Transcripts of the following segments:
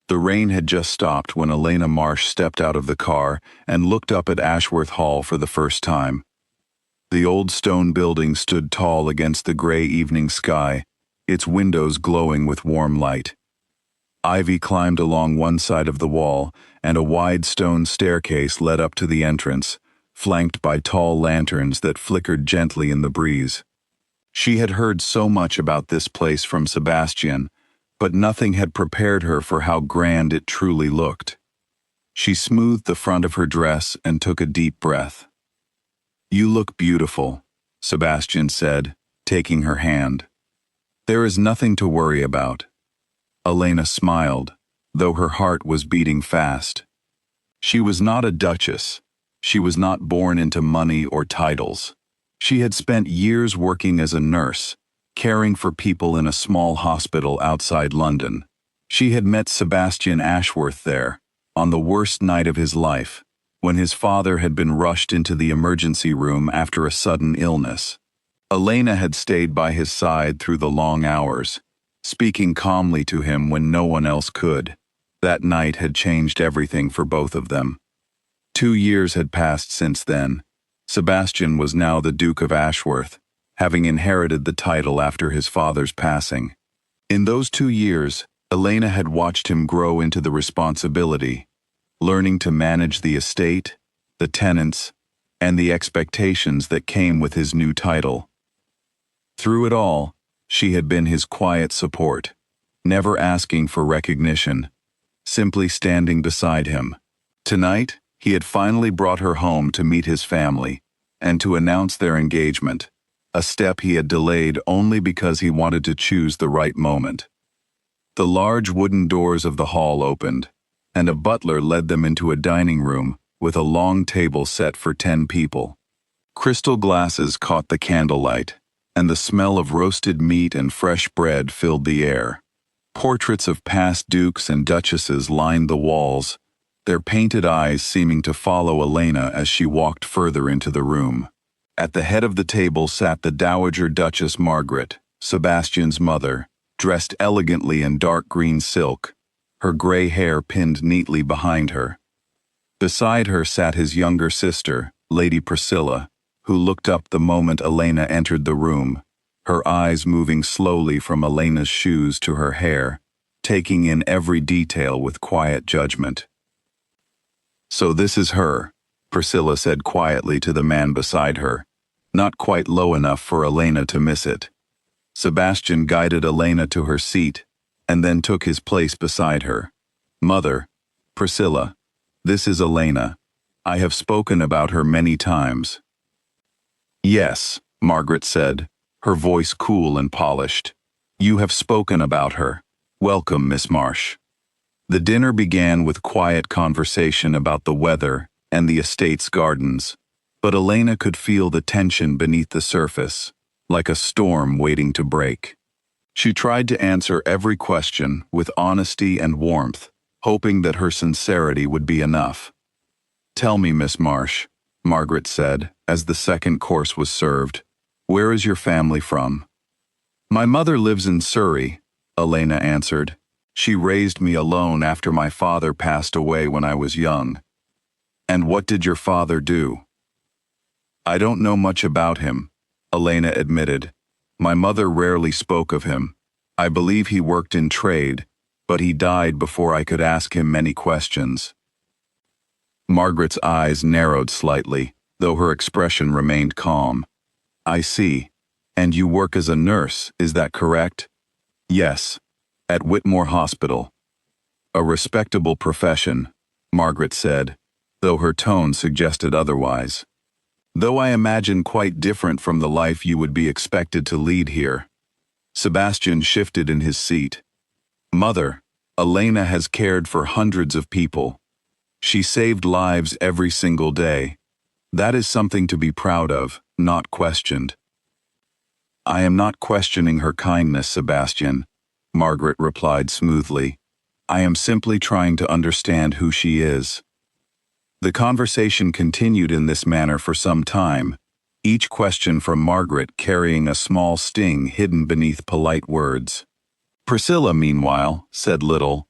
The rain had just stopped when Elena Marsh stepped out of the car and looked up at Ashworth Hall for the first time. The old stone building stood tall against the gray evening sky, its windows glowing with warm light. Ivy climbed along one side of the wall, and a wide stone staircase led up to the entrance, flanked by tall lanterns that flickered gently in the breeze. She had heard so much about this place from Sebastian, but nothing had prepared her for how grand it truly looked. She smoothed the front of her dress and took a deep breath. "You look beautiful," Sebastian said, taking her hand. "There is nothing to worry about." Elena smiled, though her heart was beating fast. She was not a duchess. She was not born into money or titles. She had spent years working as a nurse, caring for people in a small hospital outside London. She had met Sebastian Ashworth there, on the worst night of his life, when his father had been rushed into the emergency room after a sudden illness. Elena had stayed by his side through the long hours, speaking calmly to him when no one else could. That night had changed everything for both of them. 2 years had passed since then. Sebastian was now the Duke of Ashworth, having inherited the title after his father's passing. In those 2 years, Elena had watched him grow into the responsibility, learning to manage the estate, the tenants, and the expectations that came with his new title. Through it all, she had been his quiet support, never asking for recognition, simply standing beside him. Tonight, he had finally brought her home to meet his family and to announce their engagement, a step he had delayed only because he wanted to choose the right moment. The large wooden doors of the hall opened, and a butler led them into a dining room with a long table set for 10 people. Crystal glasses caught the candlelight, and the smell of roasted meat and fresh bread filled the air. Portraits of past dukes and duchesses lined the walls, their painted eyes seeming to follow Elena as she walked further into the room. At the head of the table sat the Dowager Duchess Margaret, Sebastian's mother, dressed elegantly in dark green silk, her gray hair pinned neatly behind her. Beside her sat his younger sister, Lady Priscilla, who looked up the moment Elena entered the room, her eyes moving slowly from Elena's shoes to her hair, taking in every detail with quiet judgment. "So this is her," Priscilla said quietly to the man beside her, not quite low enough for Elena to miss it. Sebastian guided Elena to her seat, and then took his place beside her. "Mother, Priscilla, this is Elena. I have spoken about her many times." "Yes," Margaret said, her voice cool and polished. "You have spoken about her. Welcome, Miss Marsh." The dinner began with quiet conversation about the weather and the estate's gardens, but Elena could feel the tension beneath the surface, like a storm waiting to break. She tried to answer every question with honesty and warmth, hoping that her sincerity would be enough. "Tell me, Miss Marsh," Margaret said, as the second course was served, "where is your family from?" "My mother lives in Surrey," Elena answered. "She raised me alone after my father passed away when I was young." "And what did your father do?" "I don't know much about him," Elena admitted. "My mother rarely spoke of him. I believe he worked in trade, but he died before I could ask him many questions." Margaret's eyes narrowed slightly, though her expression remained calm. "I see. And you work as a nurse, is that correct?" "Yes, at Whitmore Hospital." "A respectable profession," Margaret said, though her tone suggested otherwise. "Though I imagine quite different from the life you would be expected to lead here." Sebastian shifted in his seat. "Mother, Elena has cared for hundreds of people. She saved lives every single day. That is something to be proud of, not questioned." "I am not questioning her kindness, Sebastian," Margaret replied smoothly. "I am simply trying to understand who she is." The conversation continued in this manner for some time, each question from Margaret carrying a small sting hidden beneath polite words. Priscilla, meanwhile, said little,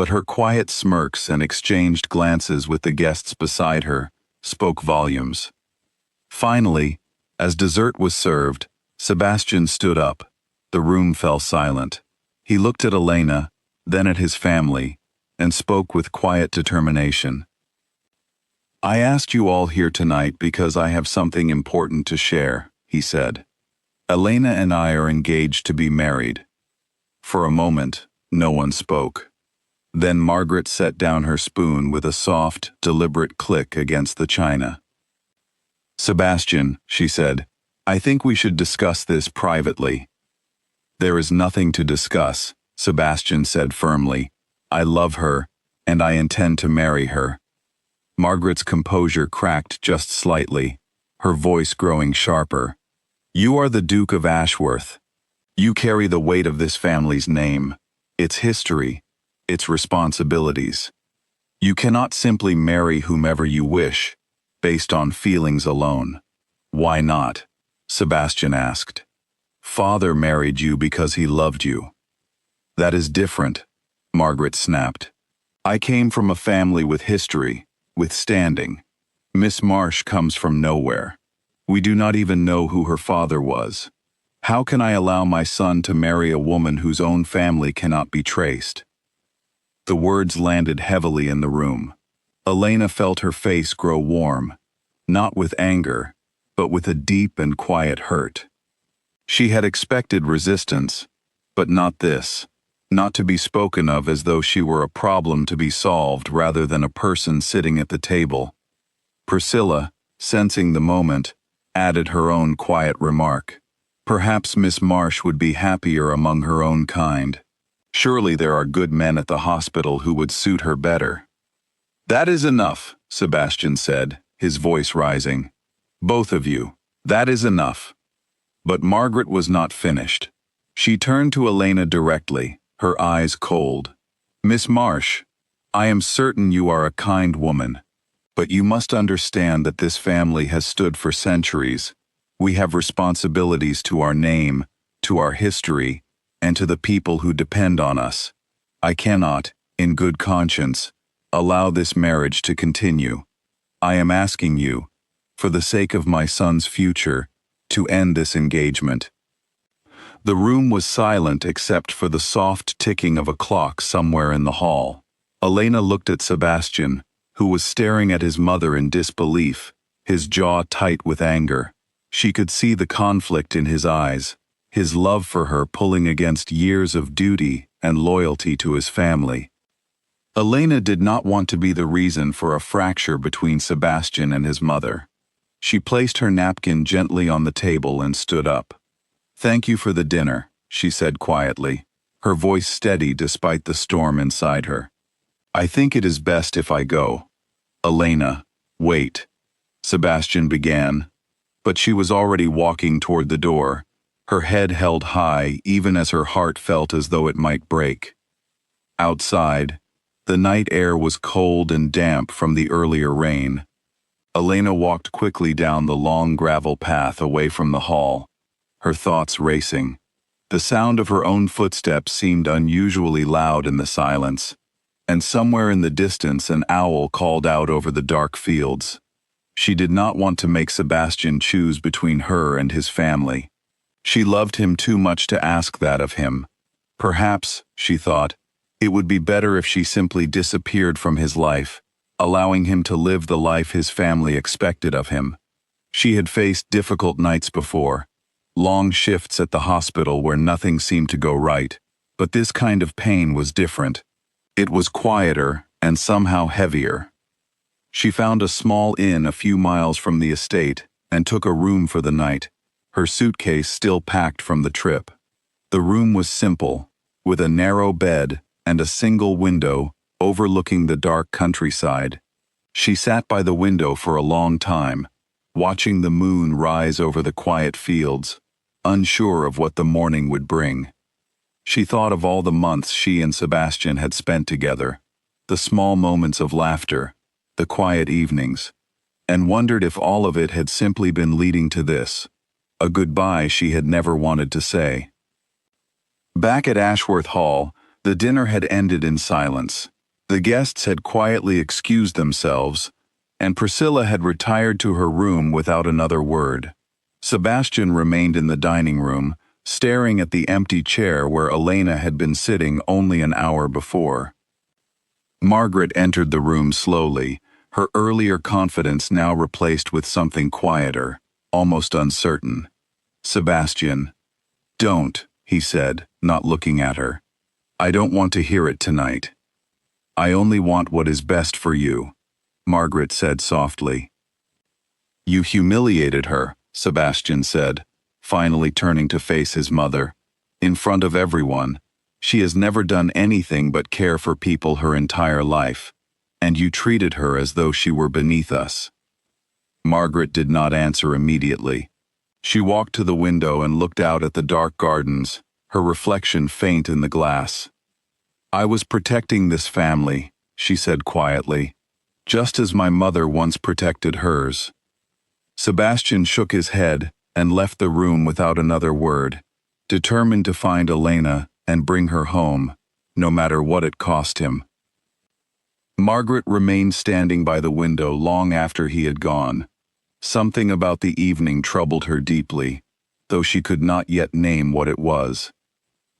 but her quiet smirks and exchanged glances with the guests beside her spoke volumes. Finally, as dessert was served, Sebastian stood up. The room fell silent. He looked at Elena, then at his family, and spoke with quiet determination. "I asked you all here tonight because I have something important to share," he said. "Elena and I are engaged to be married." For a moment, no one spoke. Then Margaret set down her spoon with a soft, deliberate click against the china. "Sebastian," she said, "I think we should discuss this privately." "There is nothing to discuss," Sebastian said firmly. "I love her, and I intend to marry her." Margaret's composure cracked just slightly, her voice growing sharper. "You are the Duke of Ashworth. You carry the weight of this family's name, its history, its responsibilities. You cannot simply marry whomever you wish, based on feelings alone." "Why not?" Sebastian asked. "Father married you because he loved you." "That is different," Margaret snapped. "I came from a family with history, with standing. Miss Marsh comes from nowhere. We do not even know who her father was. How can I allow my son to marry a woman whose own family cannot be traced?" The words landed heavily in the room. Elena felt her face grow warm, not with anger, but with a deep and quiet hurt. She had expected resistance, but not this. Not to be spoken of as though she were a problem to be solved rather than a person sitting at the table. Priscilla, sensing the moment, added her own quiet remark. "Perhaps Miss Marsh would be happier among her own kind. Surely there are good men at the hospital who would suit her better." "That is enough," Sebastian said, his voice rising. "Both of you, that is enough." But Margaret was not finished. She turned to Elena directly, her eyes cold. "Miss Marsh, I am certain you are a kind woman, but you must understand that this family has stood for centuries. We have responsibilities to our name, to our history, and to the people who depend on us. I cannot, in good conscience, allow this marriage to continue. I am asking you, for the sake of my son's future, to end this engagement." The room was silent except for the soft ticking of a clock somewhere in the hall. Elena looked at Sebastian, who was staring at his mother in disbelief, his jaw tight with anger. She could see the conflict in his eyes, his love for her pulling against years of duty and loyalty to his family. Elena did not want to be the reason for a fracture between Sebastian and his mother. She placed her napkin gently on the table and stood up. "Thank you for the dinner," she said quietly, her voice steady despite the storm inside her. "I think it is best if I go." "Elena, wait," Sebastian began, but she was already walking toward the door, her head held high even as her heart felt as though it might break. Outside, the night air was cold and damp from the earlier rain. Elena walked quickly down the long gravel path away from the hall, her thoughts racing. The sound of her own footsteps seemed unusually loud in the silence, and somewhere in the distance an owl called out over the dark fields. She did not want to make Sebastian choose between her and his family. She loved him too much to ask that of him. Perhaps, she thought, it would be better if she simply disappeared from his life, allowing him to live the life his family expected of him. She had faced difficult nights before, long shifts at the hospital where nothing seemed to go right, but this kind of pain was different. It was quieter and somehow heavier. She found a small inn a few miles from the estate and took a room for the night, her suitcase still packed from the trip. The room was simple, with a narrow bed and a single window overlooking the dark countryside. She sat by the window for a long time, watching the moon rise over the quiet fields, unsure of what the morning would bring. She thought of all the months she and Sebastian had spent together, the small moments of laughter, the quiet evenings, and wondered if all of it had simply been leading to this, a goodbye she had never wanted to say. Back at Ashworth Hall, the dinner had ended in silence, The guests had quietly excused themselves, and Priscilla had retired to her room without another word. Sebastian remained in the dining room, staring at the empty chair where Elena had been sitting only an hour before. Margaret entered the room slowly, her earlier confidence now replaced with something quieter, almost uncertain. "Sebastian, don't," he said, not looking at her. "I don't want to hear it tonight. I only want what is best for you," Margaret said softly. "You humiliated her," Sebastian said, finally turning to face his mother. "In front of everyone. She has never done anything but care for people her entire life, and you treated her as though she were beneath us." Margaret did not answer immediately. She walked to the window and looked out at the dark gardens, her reflection faint in the glass. "I was protecting this family," she said quietly, "just as my mother once protected hers." Sebastian shook his head and left the room without another word, determined to find Elena and bring her home, no matter what it cost him. Margaret remained standing by the window long after he had gone. Something about the evening troubled her deeply, though she could not yet name what it was.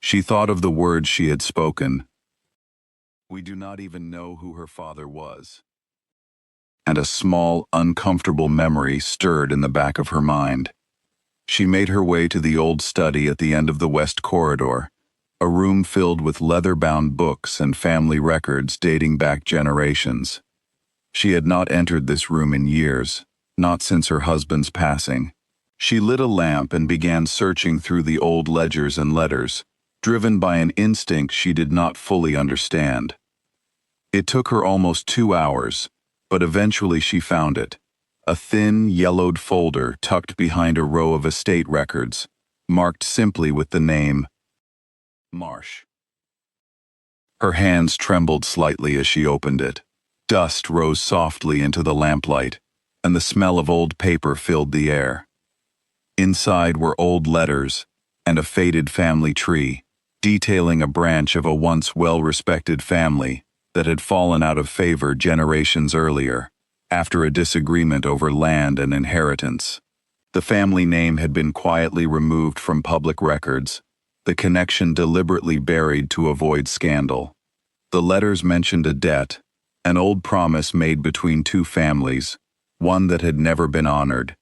She thought of the words she had spoken. "We do not even know who her father was." And a small, uncomfortable memory stirred in the back of her mind. She made her way to the old study at the end of the west corridor, a room filled with leather-bound books and family records dating back generations. She had not entered this room in years, not since her husband's passing. She lit a lamp and began searching through the old ledgers and letters, driven by an instinct she did not fully understand. It took her almost 2 hours, but eventually she found it. A thin, yellowed folder tucked behind a row of estate records, marked simply with the name Marsh. Her hands trembled slightly as she opened it. Dust rose softly into the lamplight, and the smell of old paper filled the air. Inside were old letters and a faded family tree, detailing a branch of a once well-respected family that had fallen out of favor generations earlier, after a disagreement over land and inheritance. The family name had been quietly removed from public records, the connection deliberately buried to avoid scandal. The letters mentioned a debt, an old promise made between two families, one that had never been honored.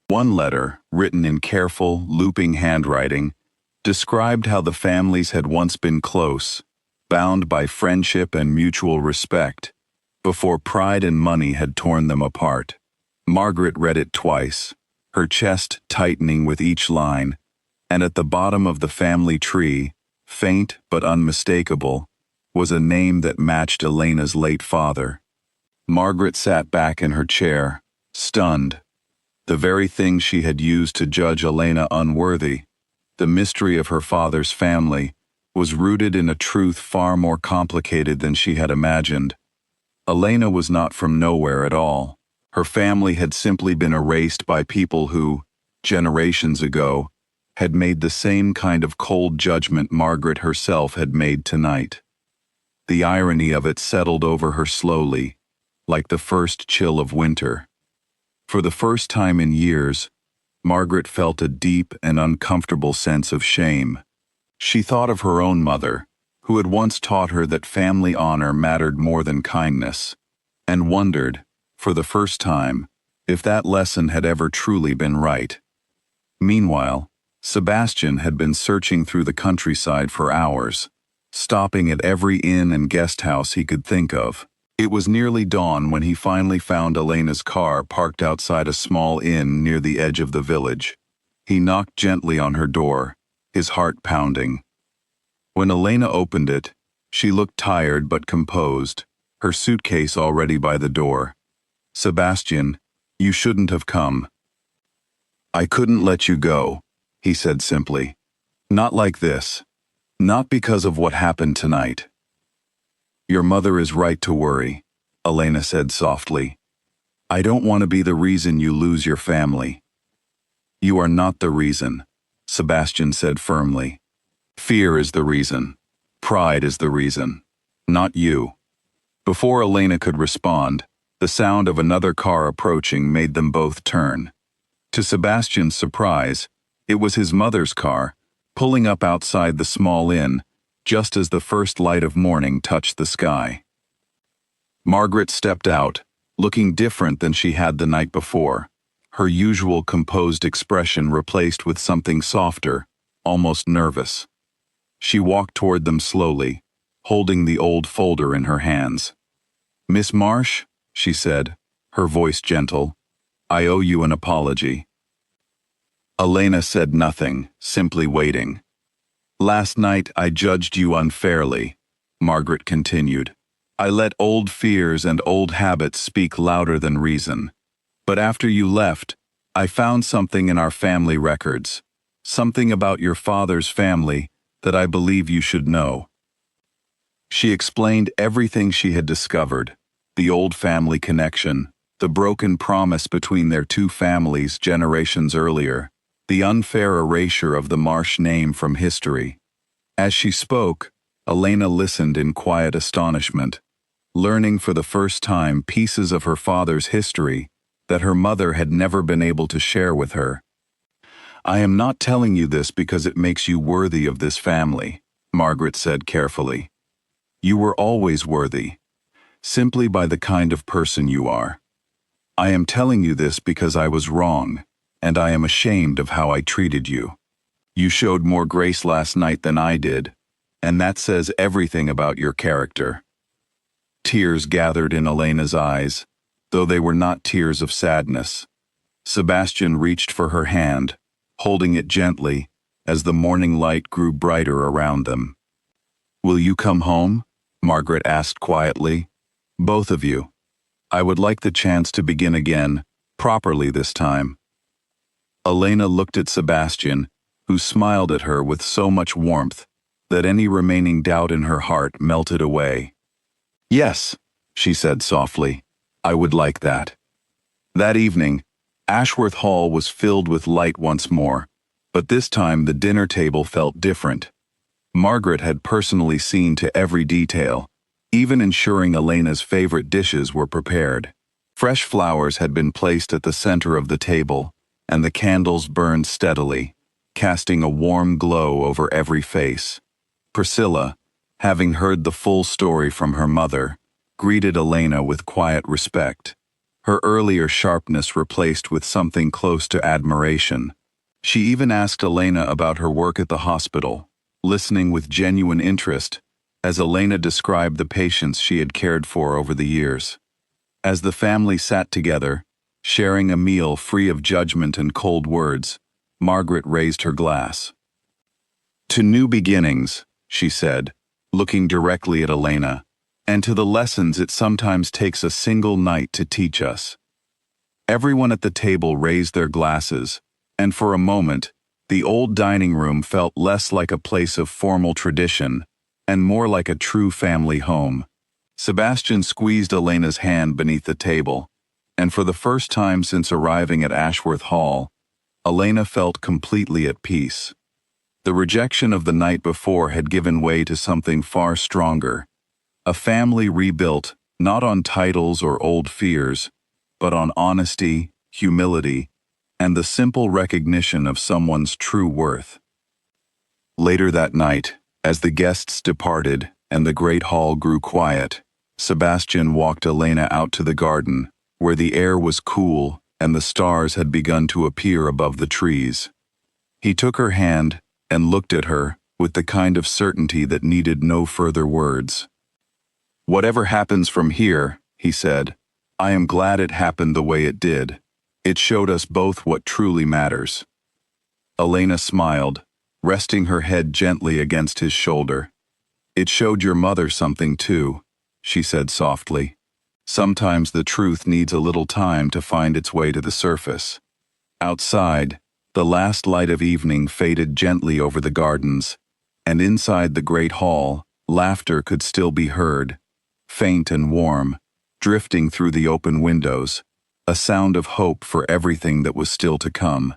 One letter, written in careful, looping handwriting, described how the families had once been close, bound by friendship and mutual respect, before pride and money had torn them apart. Margaret read it twice, her chest tightening with each line, and at the bottom of the family tree, faint but unmistakable, was a name that matched Elena's late father. Margaret sat back in her chair, stunned. The very thing she had used to judge Elena unworthy, the mystery of her father's family, was rooted in a truth far more complicated than she had imagined. Elena was not from nowhere at all. Her family had simply been erased by people who, generations ago, had made the same kind of cold judgment Margaret herself had made tonight. The irony of it settled over her slowly, like the first chill of winter. For the first time in years, Margaret felt a deep and uncomfortable sense of shame. She thought of her own mother, who had once taught her that family honor mattered more than kindness, and wondered, for the first time, if that lesson had ever truly been right. Meanwhile, Sebastian had been searching through the countryside for hours, stopping at every inn and guest house he could think of. It was nearly dawn when he finally found Elena's car parked outside a small inn near the edge of the village. He knocked gently on her door, his heart pounding. When Elena opened it, she looked tired but composed, her suitcase already by the door. "Sebastian, you shouldn't have come." "I couldn't let you go," he said simply. "Not like this. Not because of what happened tonight." "Your mother is right to worry," Elena said softly. "I don't want to be the reason you lose your family." "You are not the reason," Sebastian said firmly. "Fear is the reason. Pride is the reason. Not you." Before Elena could respond, the sound of another car approaching made them both turn. To Sebastian's surprise, it was his mother's car, pulling up outside the small inn, just as the first light of morning touched the sky. Margaret stepped out, looking different than she had the night before, her usual composed expression replaced with something softer, almost nervous. She walked toward them slowly, holding the old folder in her hands. "Miss Marsh," she said, her voice gentle, "I owe you an apology." Elena said nothing, simply waiting. "Last night I judged you unfairly," Margaret continued. "I let old fears and old habits speak louder than reason. But after you left, I found something in our family records, something about your father's family that I believe you should know." She explained everything she had discovered, the old family connection, the broken promise between their two families generations earlier, the unfair erasure of the Marsh name from history. As she spoke, Elena listened in quiet astonishment, learning for the first time pieces of her father's history that her mother had never been able to share with her. "I am not telling you this because it makes you worthy of this family," Margaret said carefully. "You were always worthy, simply by the kind of person you are. I am telling you this because I was wrong, and I am ashamed of how I treated you. You showed more grace last night than I did, and that says everything about your character." Tears gathered in Elena's eyes, though they were not tears of sadness. Sebastian reached for her hand, holding it gently as the morning light grew brighter around them. "Will you come home?" Margaret asked quietly. "Both of you. I would like the chance to begin again, properly this time." Elena looked at Sebastian, who smiled at her with so much warmth that any remaining doubt in her heart melted away. "Yes," she said softly, "I would like that." That evening, Ashworth Hall was filled with light once more, but this time the dinner table felt different. Margaret had personally seen to every detail, even ensuring Elena's favorite dishes were prepared. Fresh flowers had been placed at the center of the table, and the candles burned steadily, casting a warm glow over every face. Priscilla, having heard the full story from her mother, greeted Elena with quiet respect, her earlier sharpness replaced with something close to admiration. She even asked Elena about her work at the hospital, listening with genuine interest as Elena described the patients she had cared for over the years. As the family sat together, sharing a meal free of judgment and cold words, Margaret raised her glass. "To new beginnings," she said, looking directly at Elena, "and to the lessons it sometimes takes a single night to teach us." Everyone at the table raised their glasses, and for a moment, the old dining room felt less like a place of formal tradition and more like a true family home. Sebastian squeezed Elena's hand beneath the table, and for the first time since arriving at Ashworth Hall, Elena felt completely at peace. The rejection of the night before had given way to something far stronger, a family rebuilt not on titles or old fears, but on honesty, humility, and the simple recognition of someone's true worth. Later that night, as the guests departed and the great hall grew quiet, Sebastian walked Elena out to the garden, where the air was cool and the stars had begun to appear above the trees. He took her hand and looked at her with the kind of certainty that needed no further words. "Whatever happens from here," he said, "I am glad it happened the way it did. It showed us both what truly matters." Elena smiled, resting her head gently against his shoulder. "It showed your mother something too," she said softly. "Sometimes the truth needs a little time to find its way to the surface." Outside, the last light of evening faded gently over the gardens, and inside the great hall, laughter could still be heard, faint and warm, drifting through the open windows, a sound of hope for everything that was still to come.